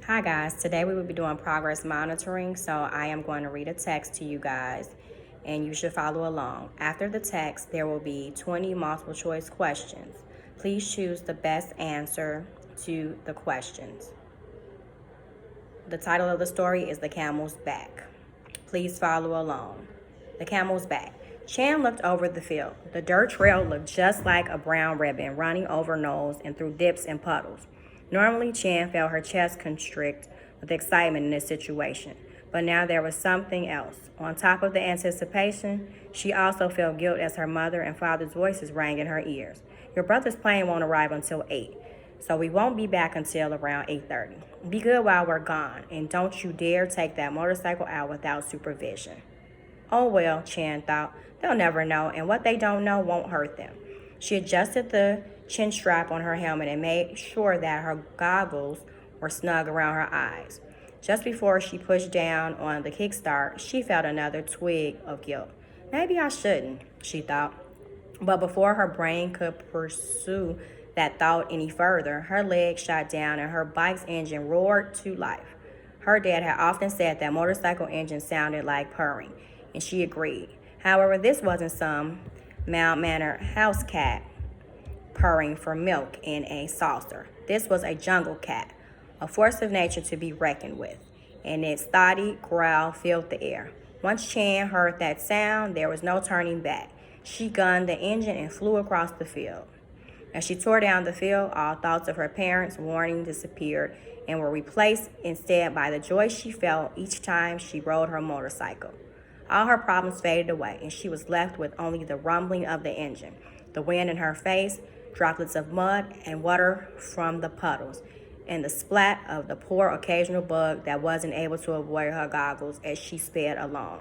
Hi guys, today we will be doing progress monitoring, so I am going to read a text to you guys and you should follow along. After the text, there will be 20 multiple choice questions. Please choose the best answer to the questions. The title of the story is The Camel's Back. Please follow along. The Camel's Back. Chan looked over the field. The dirt trail looked just like a brown ribbon running over knolls and through dips and puddles. Normally, Chan felt her chest constrict with excitement in this situation, but now there was something else. On top of the anticipation, she also felt guilt as her mother and father's voices rang in her ears. Your brother's plane won't arrive until 8, so we won't be back until around 8:30. Be good while we're gone, and don't you dare take that motorcycle out without supervision. Oh well, Chan thought, they'll never know, and what they don't know won't hurt them. She adjusted the chin strap on her helmet and made sure that her goggles were snug around her eyes. Just before she pushed down on the kickstart, she felt another twinge of guilt. Maybe I shouldn't, she thought. But before her brain could pursue that thought any further, her legs shot down and her bike's engine roared to life. Her dad had often said that motorcycle engines sounded like purring, and she agreed. However, this wasn't some mild-mannered house cat purring for milk in a saucer. This was a jungle cat, a force of nature to be reckoned with, and its throaty growl filled the air. Once Chan heard that sound, there was no turning back. She gunned the engine and flew across the field. As she tore down the field, all thoughts of her parents' warning disappeared and were replaced instead by the joy she felt each time she rode her motorcycle. All her problems faded away, and she was left with only the rumbling of the engine, the wind in her face, droplets of mud and water from the puddles, and the splat of the poor occasional bug that wasn't able to avoid her goggles as she sped along.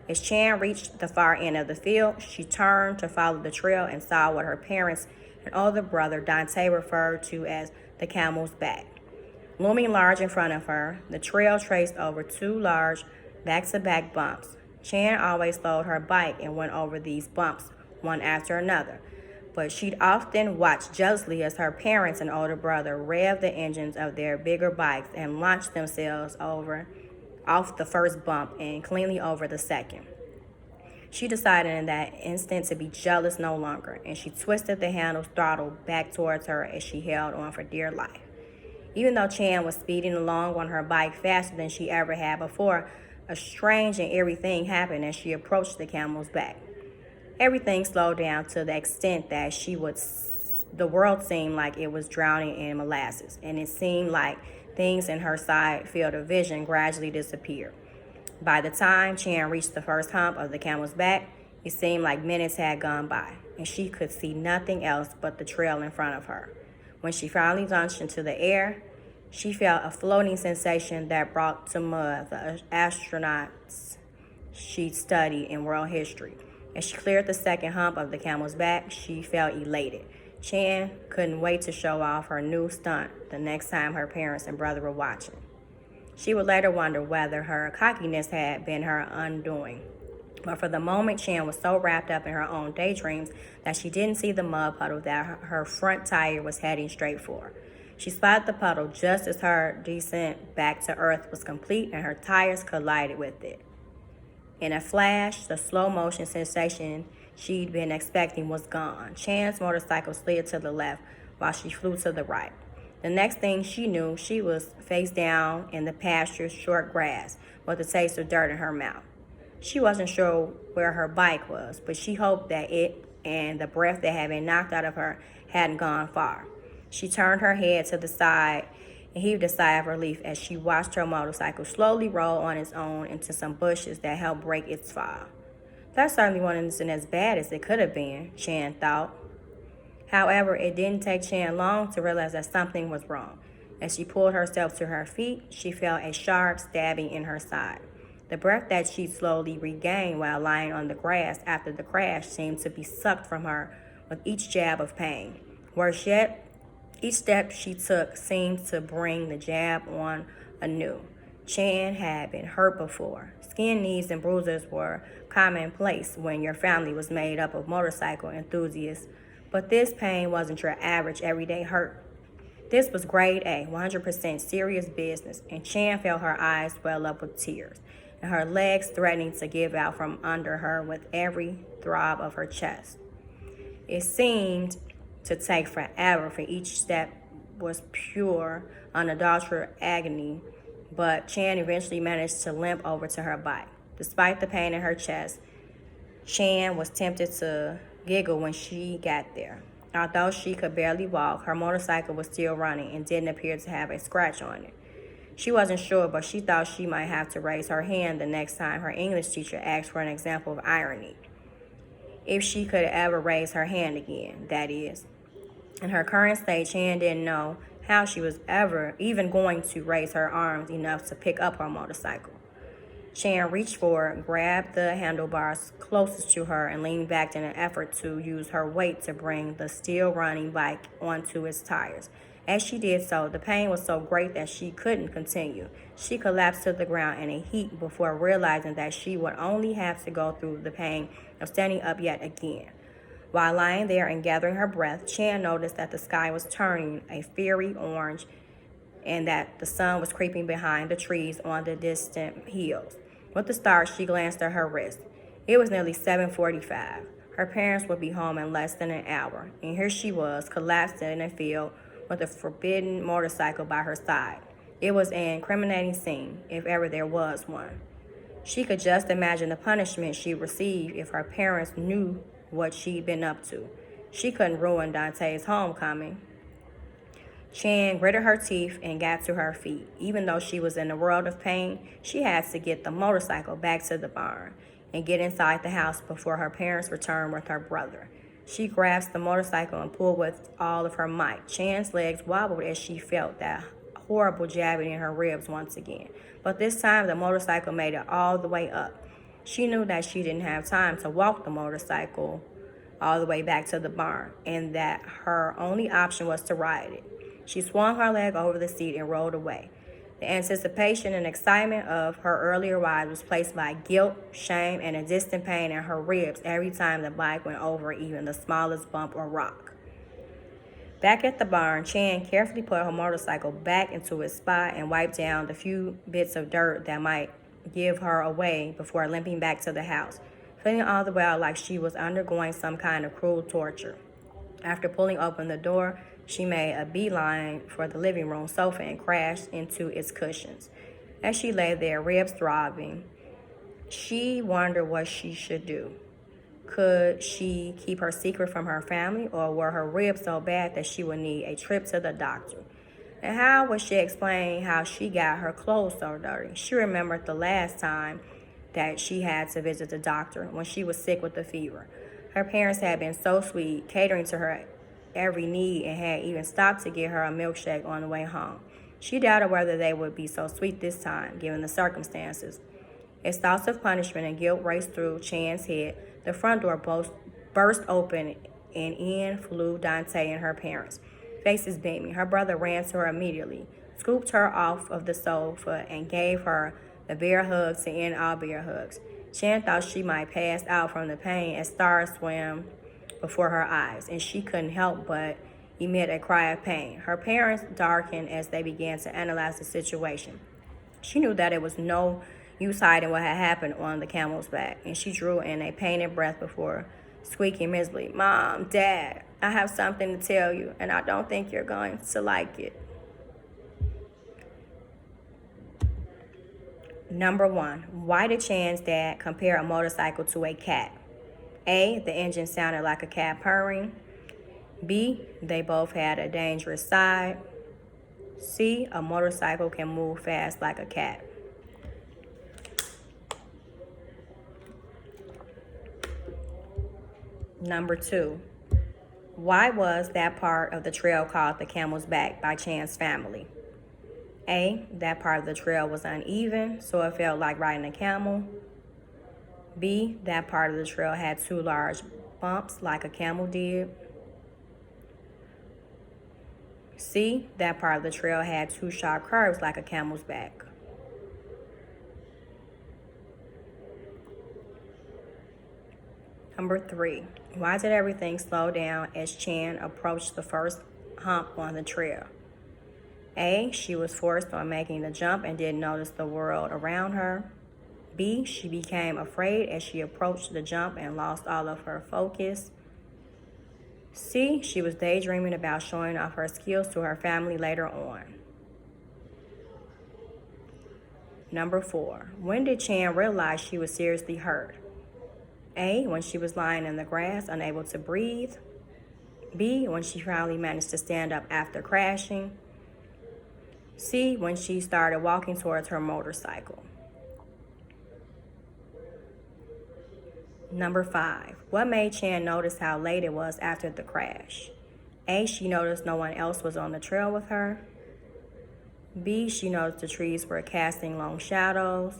As Chan reached the far end of the field, she turned to follow the trail and saw what her parents and older brother Dante referred to as the Camel's Back. Looming large in front of her, the trail traced over two large back-to-back bumps. Chan always slowed her bike and went over these bumps one after another, but she'd often watch jealously as her parents and older brother revved the engines of their bigger bikes and launched themselves off the first bump and cleanly over the second. She decided in that instant to be jealous no longer, and she twisted the handle's throttle back towards her as she held on for dear life. Even though Chan was speeding along on her bike faster than she ever had before, a strange and eerie thing happened as she approached the Camel's Back. Everything slowed down to the extent that the world seemed like it was drowning in molasses, and it seemed like things in her side field of vision gradually disappeared. By the time Chan reached the first hump of the Camel's Back, it seemed like minutes had gone by, and she could see nothing else but the trail in front of her. When she finally launched into the air, she felt a floating sensation that brought to mind the astronauts she'd studied in world history. As she cleared the second hump of the Camel's Back, she felt elated. Chan couldn't wait to show off her new stunt the next time her parents and brother were watching. She would later wonder whether her cockiness had been her undoing. But for the moment, Chan was so wrapped up in her own daydreams that she didn't see the mud puddle that her front tire was heading straight for. She spotted the puddle just as her descent back to earth was complete and her tires collided with it. In a flash, the slow-motion sensation she'd been expecting was gone. Chan's motorcycle slid to the left while she flew to the right. The next thing she knew, she was face down in the pasture's short grass with a taste of dirt in her mouth. She wasn't sure where her bike was, but she hoped that it and the breath that had been knocked out of her hadn't gone far. She turned her head to the side and heaved a sigh of relief as she watched her motorcycle slowly roll on its own into some bushes that helped break its fall. That certainly wasn't as bad as it could have been, Chan thought. However, it didn't take Chan long to realize that something was wrong. As she pulled herself to her feet, she felt a sharp stabbing in her side. The breath that she slowly regained while lying on the grass after the crash seemed to be sucked from her with each jab of pain. Worse yet, each step she took seemed to bring the jab on anew. Chan had been hurt before. Skin knees and bruises were commonplace when your family was made up of motorcycle enthusiasts, but this pain wasn't your average everyday hurt. This was grade A, 100% serious business, and Chan felt her eyes well up with tears, and her legs threatening to give out from under her with every throb of her chest. It seemed to take forever, for each step was pure, unadulterated agony, but Chan eventually managed to limp over to her bike. Despite the pain in her chest, Chan was tempted to giggle when she got there. Although she could barely walk, her motorcycle was still running and didn't appear to have a scratch on it. She wasn't sure, but she thought she might have to raise her hand the next time her English teacher asked for an example of irony. If she could ever raise her hand again, that is. In her current state, Chan didn't know how she was ever even going to raise her arms enough to pick up her motorcycle. Chan reached forward, grabbed the handlebars closest to her, and leaned back in an effort to use her weight to bring the still running bike onto its tires. As she did so, the pain was so great that she couldn't continue. She collapsed to the ground in a heap before realizing that she would only have to go through the pain of standing up yet again. While lying there and gathering her breath, Chan noticed that the sky was turning a fiery orange and that the sun was creeping behind the trees on the distant hills. With a start, she glanced at her wrist. It was nearly 7:45. Her parents would be home in less than an hour, and here she was, collapsed in a field with a forbidden motorcycle by her side. It was an incriminating scene, if ever there was one. She could just imagine the punishment she'd receive if her parents knew what she'd been up to. She couldn't ruin Dante's homecoming. Chan gritted her teeth and got to her feet. Even though she was in a world of pain, she had to get the motorcycle back to the barn and get inside the house before her parents returned with her brother. She grasped the motorcycle and pulled with all of her might. Chan's legs wobbled as she felt that horrible jabbing in her ribs once again. But this time the motorcycle made it all the way up. She knew that she didn't have time to walk the motorcycle all the way back to the barn, and that her only option was to ride it. She swung her leg over the seat and rolled away. The anticipation and excitement of her earlier ride was placed by guilt, shame, and a distant pain in her ribs every time the bike went over even the smallest bump or rock. Back at the barn, Chan carefully put her motorcycle back into its spot and wiped down the few bits of dirt that might give her away before limping back to the house, feeling all the while like she was undergoing some kind of cruel torture. After pulling open the door, she made a beeline for the living room sofa and crashed into its cushions. As she lay there, ribs throbbing, she wondered what she should do. Could she keep her secret from her family, or were her ribs so bad that she would need a trip to the doctor? And how would she explain how she got her clothes so dirty? She remembered the last time that she had to visit the doctor when she was sick with a fever. Her parents had been so sweet, catering to her every need, and had even stopped to get her a milkshake on the way home. She doubted whether they would be so sweet this time, given the circumstances. As thoughts of punishment and guilt raced through Chan's head, the front door burst open, and in flew Dante and her parents, faces beaming. Her brother ran to her immediately, scooped her off of the sofa, and gave her the bear hug to end all bear hugs. Chan thought she might pass out from the pain as stars swam before her eyes, and she couldn't help but emit a cry of pain. Her parents darkened as they began to analyze the situation. She knew that it was no use hiding what had happened on the camel's back, and she drew in a pained breath before squeaking miserably, "Mom, Dad, I have something to tell you, and I don't think you're going to like it." Number 1, why did Chan's dad compare a motorcycle to a cat? A, the engine sounded like a cat purring. B, they both had a dangerous side. C, a motorcycle can move fast like a cat. Number 2, why was that part of the trail called the Camel's Back by Chan's family? A, that part of the trail was uneven, so it felt like riding a camel. B, that part of the trail had 2 large bumps like a camel did. C, that part of the trail had 2 sharp curves like a camel's back. Number 3, why did everything slow down as Chan approached the first hump on the trail? A, she was forced on making the jump and didn't notice the world around her. B, she became afraid as she approached the jump and lost all of her focus. C, she was daydreaming about showing off her skills to her family later on. Number 4, when did Chan realize she was seriously hurt? A, when she was lying in the grass, unable to breathe. B, when she finally managed to stand up after crashing. C, when she started walking towards her motorcycle. Number 5, what made Chan notice how late it was after the crash? A, she noticed no one else was on the trail with her. B, she noticed the trees were casting long shadows.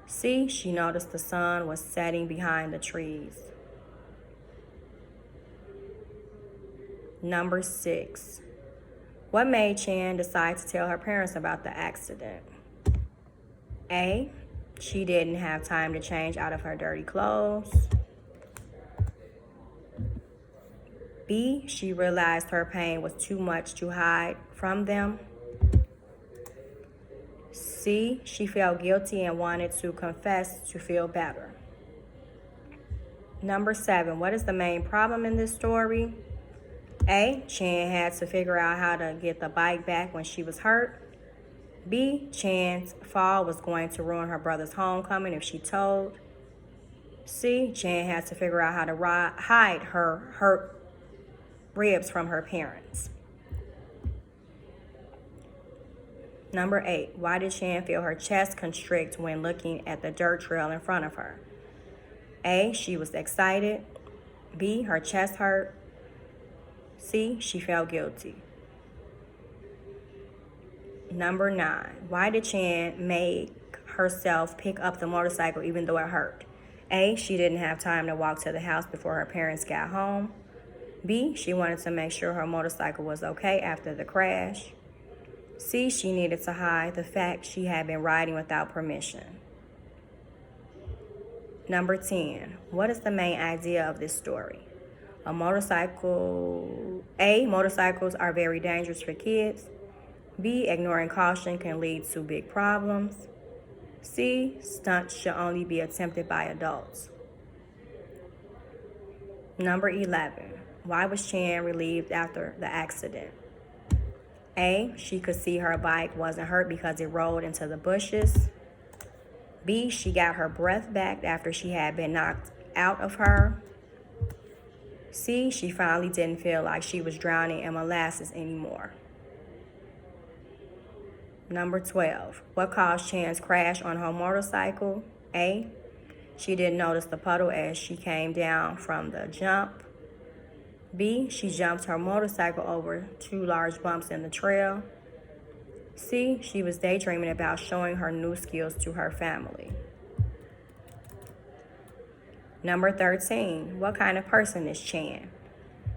C, she noticed the sun was setting behind the trees. Number 6, what made Chan decide to tell her parents about the accident? A, she didn't have time to change out of her dirty clothes. B, she realized her pain was too much to hide from them. C, she felt guilty and wanted to confess to feel better. Number 7, what is the main problem in this story? A, Chan had to figure out how to get the bike back when she was hurt. B, Chan's fall was going to ruin her brother's homecoming if she told. C, Chan had to figure out how to hide her hurt ribs from her parents. Number 8, why did Chan feel her chest constrict when looking at the dirt trail in front of her? A, she was excited. B, her chest hurt. C, she felt guilty. Number 9, why did Chan make herself pick up the motorcycle even though it hurt? A, she didn't have time to walk to the house before her parents got home. B, she wanted to make sure her motorcycle was okay after the crash. C, she needed to hide the fact she had been riding without permission. Number 10, what is the main idea of this story? A, motorcycles are very dangerous for kids. B, ignoring caution can lead to big problems. C, stunts should only be attempted by adults. Number 11, why was Chan relieved after the accident? A, she could see her bike wasn't hurt because it rolled into the bushes. B, she got her breath back after she had been knocked out of her. C, she finally didn't feel like she was drowning in molasses anymore. Number 12, what caused Chan's crash on her motorcycle? A, she didn't notice the puddle as she came down from the jump. B, she jumped her motorcycle over 2 large bumps in the trail. C, she was daydreaming about showing her new skills to her family. Number 13, what kind of person is Chan?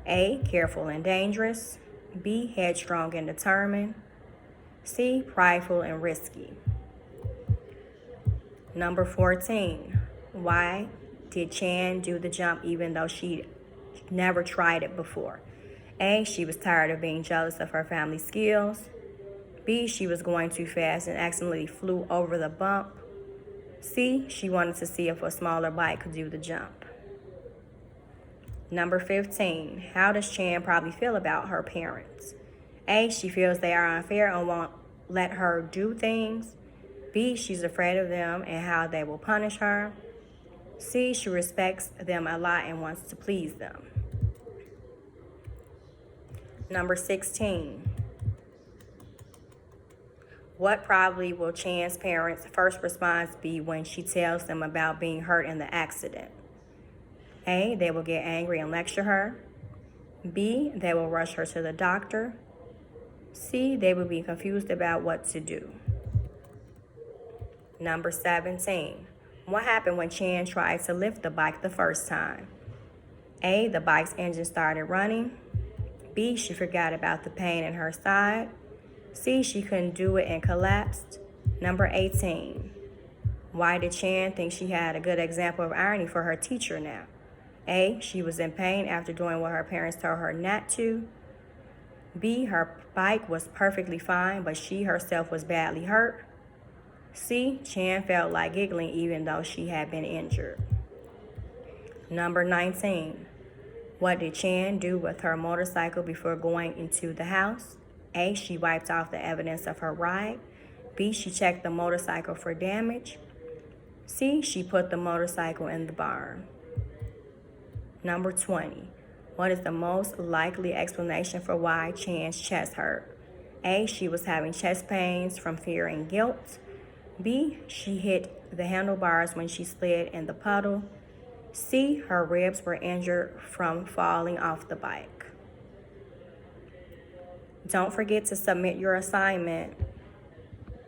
A, careful and dangerous. B, headstrong and determined. C, prideful and risky. Number 14, why did Chan do the jump even though she never tried it before? A, she was tired of being jealous of her family's skills. B, she was going too fast and accidentally flew over the bump. C, she wanted to see if a smaller bike could do the jump. Number 15, how does Chan probably feel about her parents? A, she feels they are unfair and won't let her do things. B, she's afraid of them and how they will punish her. C, she respects them a lot and wants to please them. Number 16, what probably will Chan's parents' first response be when she tells them about being hurt in the accident? A, they will get angry and lecture her. B, they will rush her to the doctor. C, they will be confused about what to do. Number 17, what happened when Chan tried to lift the bike the first time? A, the bike's engine started running. B, she forgot about the pain in her side. C, she couldn't do it and collapsed. Number 18, why did Chan think she had a good example of irony for her teacher now? A, she was in pain after doing what her parents told her not to. B, her bike was perfectly fine, but she herself was badly hurt. C, Chan felt like giggling even though she had been injured. Number 19. What did Chan do with her motorcycle before going into the house? A, she wiped off the evidence of her ride. B, she checked the motorcycle for damage. C, she put the motorcycle in the barn. Number 20. What is the most likely explanation for why Chan's chest hurt? A, she was having chest pains from fear and guilt. B, she hit the handlebars when she slid in the puddle. C, her ribs were injured from falling off the bike. Don't forget to submit your assignment.